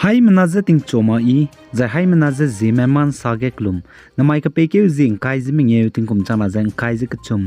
Hai menaze ting choma I za hai menaze Zeme man sage klum namai ka peke zing kai ziming ye ting kum chana zang kai zik chum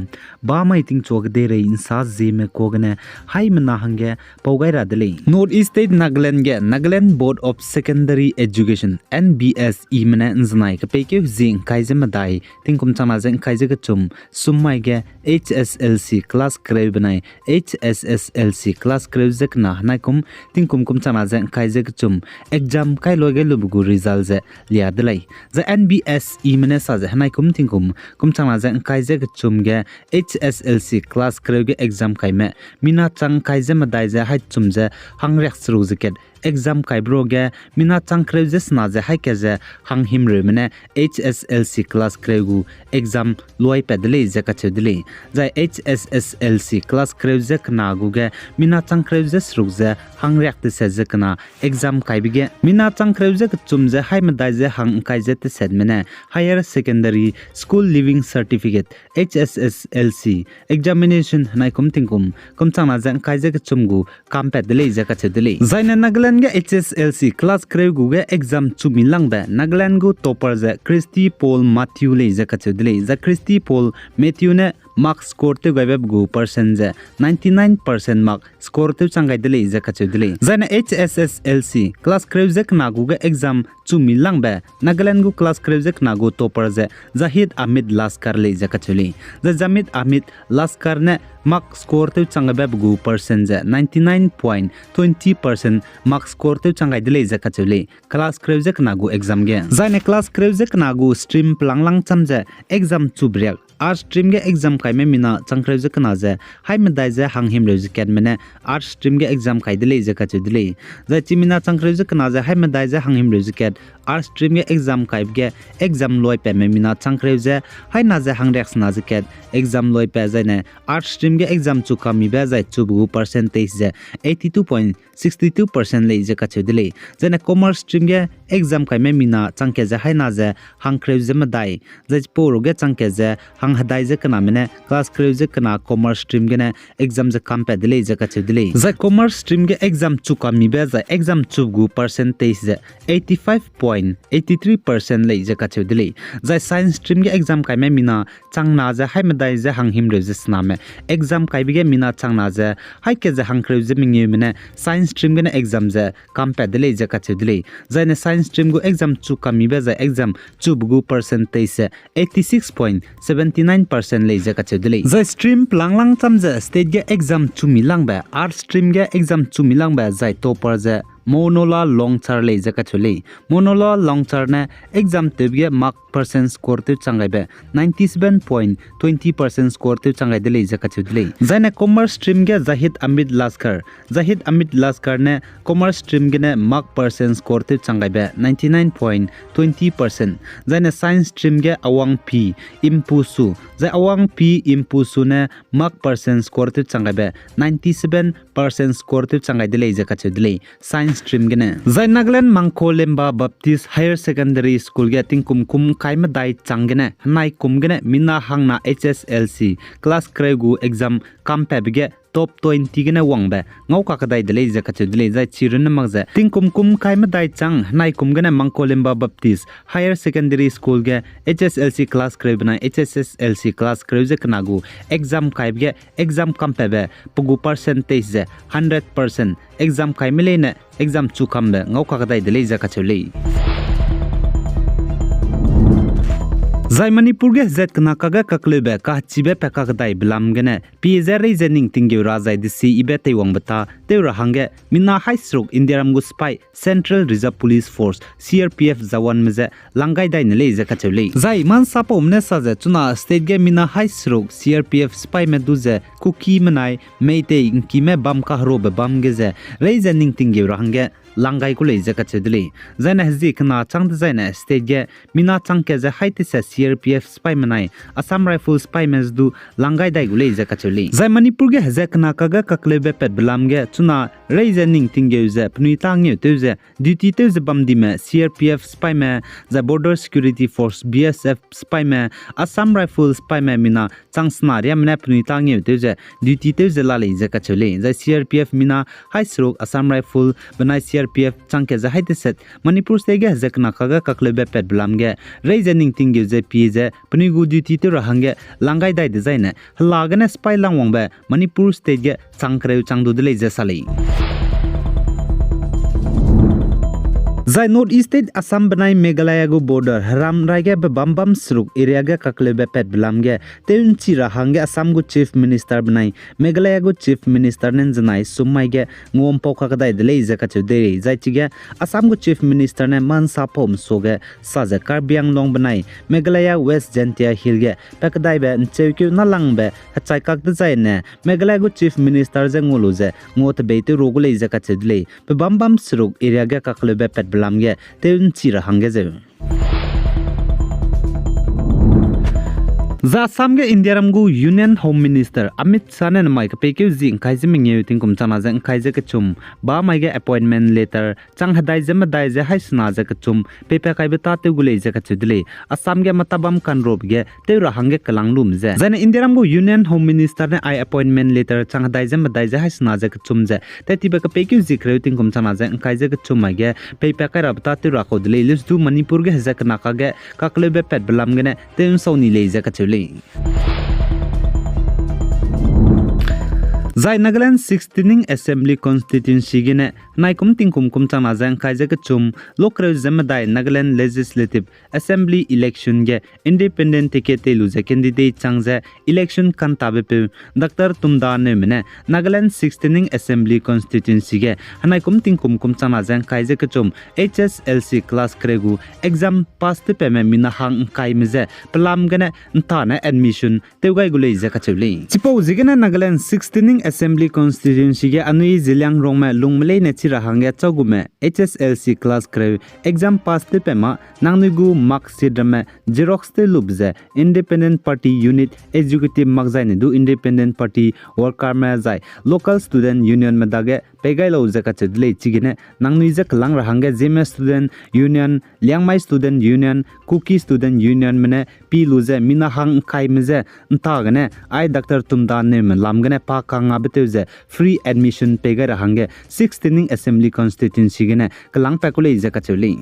ba mai ting chok de re insa Zeme kogane hai mena hange pogai ra dele North East State Nagaland Board of Secondary Education NBS I mena nznai ka peke zing kai zima dai ting kum chana zang kai zik chum summai ge HSLC class kreu banai HSLC class kreu zik na hanai kum ting kum chana zang kai zik chum exam kai loge lubugu result ze liya delai the NBS imene sa ze hanai kum tingkum changna ze kai ze chum ge HSLC class kreu ge exam kai me mina chang kai ze madai ze hai chum ze hangrek sru ziket exam kai bro ge mina chang kreu ze sna ze hai ke ze hang him re mene HSLC class kreu gu exam loi pedle ze ka chedle za HSLC class kreu ze kna gu ge mina chang kreu ze sru ze hangrek te se ze kna exam kai bige mina chang kreu ze chum ze hai madai ze hang kai ze te sed mene higher secondary school living certificate HSLC examination hanai kum tingkum changna ze kai ze chum gu kam pedle ze ka chedle zaina Nagaland ge HSLC class kreu gu ge exam chumi langba Nagaland gu topper ze Christy Paul Matthew le ze ka chedle za Christy Paul Matthew ne mark score te gaibe gu percent ze 99% mark score te changai dele ze ka chedle zaina HSLC class kreu ze na gu ge exam chumi langba Nagaland gu class kreu ze na gu topper ze Zahid Ahmed Laskar le ze ka chele za Zahid Ahmed Laskar ne mark score te changai gu percent ze 99.20% mark score te changai dele ze ka chele class kreu ze na gu exam ge zaina class kreu ze na gu stream planglang chamje exam chubrek art stream ge exam kai me mina changkreu je kana je hai me dai je hang him logic ket mene art stream ge exam kai dele je ka che dele za chimina changkreu je kana je hai me dai je hang him logic ket art stream ge exam kai ge exam loi pe me mina changkreu je hai na je hang rex na je ket exam loi pe je ne art stream ge exam chu kami be je chu bu percentage je 82.62% le je ka che dele je ne commerce stream ge exam kai me mina changke je hai na je hang kreu je ma dai je por ge changke je hadai je kana mene class kreu je kana commerce stream ge ne exam je kam pe dele je ka che dele za commerce stream ge exam chu kami be za exam chu gu percentage je 85.83% le je ka che dele za science stream ge exam kai me mina changna je hai me dai je hang him re je sna me exam kai bi ge mina changna je hai ke je hang kreu je mingi mene science stream ge ne exam je kam pe dele je ka che dele za ne science stream gu exam chu kami be za exam chu gu percentage je 86.79% le je ka chedle za stream planglang chamje state ge exam chumi langba art stream ge exam chumi langba zai topper je monola longchar le je ka chole monola longchar ne exam tebge mark percent score te changai be 97.20% score te changai dele je ka chedle zaina commerce stream ge Zahid Ahmed Laskar ne commerce stream ge ne mark percent score te changai be 99.20% zaina science stream ge awang p impusu za awang p impusu ne mark percent score te changai be 97% score te changai dele je ka chedle science stream ge ne zai Nagaland Mangkolemba Baptist Higher Secondary School ge tingkum kaima dai changgene nai kumgene mina hangna HSLC class kregu exam kampe bige top 20 gene wangbe ngau ka kadai dele je ka chedle zai chirin magza tingkum kaima dai chang nai kumgene Mangkolemba Baptist Higher Secondary School ge HSLC class krebna HSLC class kreuze knagu exam kaibge exam kampe be pugu percentage je 100% exam kaimele ne exam chu kambe ngau ka kadai dele je ka chele Zai Manipur ge zet kana kaga kaklebe ka chibe peka kadai bilam gene PZ reasoning tingi razai disi ibe te wangbata te rahange minna high stroke indiaram gu spy Central Reserve Police Force CRPF zawan meze langai dai nele je ka chele zai man sapom ne sa je chuna state ge minna high stroke CRPF spy me duze kuki manai meite inki me bam ka hro be bam ge je reasoning tingi rahange langai ku le je ka chedle zaina hzi kana chang zaina state ge mina chang ke je haiti se CRPF spy manai Assam Rifle spy mes du langai dai gu le je ka chuli zai manipur ge hazak na kaga kaklebe pet blam ge chuna reise ning tinge uze pnui tang nge teuze duty teuze bamdi me CRPF spy me the border security force BSF spy me Assam rifle spy me mina changsna ria mena pnui tang nge teuze duty teuze la le je ka chuli zai CRPF mina high stroke Assam rifle banai CRPF changke za haite set manipur state ge hazak na kaga kaklebe pet blam ge reise ning tinge uze pije pnui gu duty te rahange langai dai de zaine lagane spy langwang ba manipur state ge changkreu changdu de le je sali Zai North East State Assam banai Meghalaya go border Haram Raige be Bambam Sruk area ge kaklebe pet blam ge teun chira hange Assam go chief minister banai Meghalaya go chief minister nen janai sumai ge ngom pokha kadai de le je ka chude zai chi ge Assam go chief minister ne man sa pom so ge sa je Karbiang long banai Meghalaya West Jantia Hill ge pakdai be nchekyu na lang be hachai kak de zai ne Meghalaya go chief minister je ngolu je ngot be te rogu le je ka chudle be Bambam Sruk area ge kaklebe pet lamge teun chira hange je za samge India ramgu Union Home Minister Amit Shah ne mai ka pekeu jing khai jim nge ting kum chana jang khai je ka chum ba mai ge appointment letter chang hadai je ma dai je hai sna je ka chum pepe kai beta te gule je ka chudle Assam ge matabam kan rob ge te ra hange kalang lum je jane India ramgu Union Home Minister ne I appointment letter chang hadai je ma dai je hai sna je ka chum je te ti ba ka pekeu ji kreu ting kum chana jang khai je ka chum ma ge pepe kai ra beta te ra ko dle lis du Manipur ge hazak na ka ge kaklebe pet blam ge ne te sauni le je ka Zai Nagaland 16th Assembly Constituency gine naikum tingkum kum chana jang khaije ka chum lokre zemadai Nagaland Legislative Assembly election ge independent ticket lu je candidate changja election kan tabe pe Dr. TUMDA NEWME Nagaland 16th Assembly Constituency ge naikum tingkum kum chana jang khaije ka chum HSLC class kregu exam pass te pe me mina hang kai meje plam gane ntana admission teugai gulei je ka chuli chipo jigene Nagaland 16th Assembly Constituency ge anui zilyang rongme lungmle ne chira hangya chogume HSLC class krew exam pass te pema nangnugu mark sidame xerox te lubze independent party unit executive magzai ne du independent party worker ma jai local student union ma dage pegai lo jaka chedle chigine nangnui jak lang rahangge Zeme student union liangmai student union cookie student union mene pi luze mina hang khai meze ntagane I Dr. TUMDA NEWME lamgane pa kanga beteuze free admission pegai rahangge 16th Assembly Constituency gene kalang pakule jaka chuli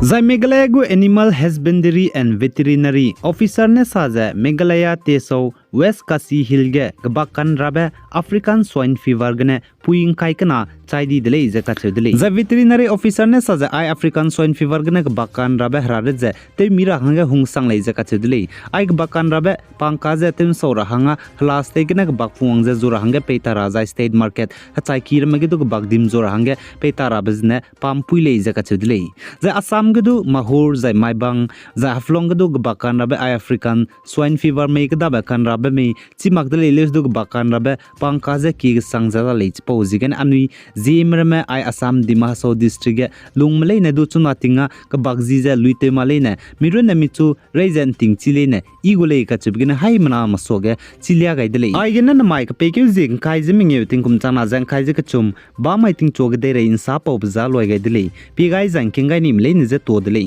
Zai Meghalaya gu Animal Husbandry and Veterinary Officer ne saja Meghalaya teso West Kasi Hill ge gabakan rabe African swine fever gene puing kai kana chaidi dele jaka chudle Zai veterinary officer ne saja I African swine fever gene gabakan rabe harare je te mira hanga hungsang le jaka chudle I gabakan rabe pangka je tem sora hanga hlas te gene gabak fuang je zura hanga peita raja state market hachai kir magi du gabak dim zura hanga peita rabzne pam puile jaka chudle Zai Assam gedu mahur zai maibang zai haflong gedu gabakan rabe I African swine fever me gda bakan rabe me chimakdale les du gabakan rabe pangka je ki sangjala le chipo jigen anui Zeme me I Assam Dimaso district lungmle ne du chuna tinga ka bagji ja luite male ne miru ne michu reason ting chile ne igule ka chubgine hai mana masoge chilia gaidele ai gena na mai ka pekeu jing kai jiming ye ting kum chana jang kai je ka chum ba mai ting chog de re insa pop za loi gaidele pi gai jang king gai nim le ne je to dele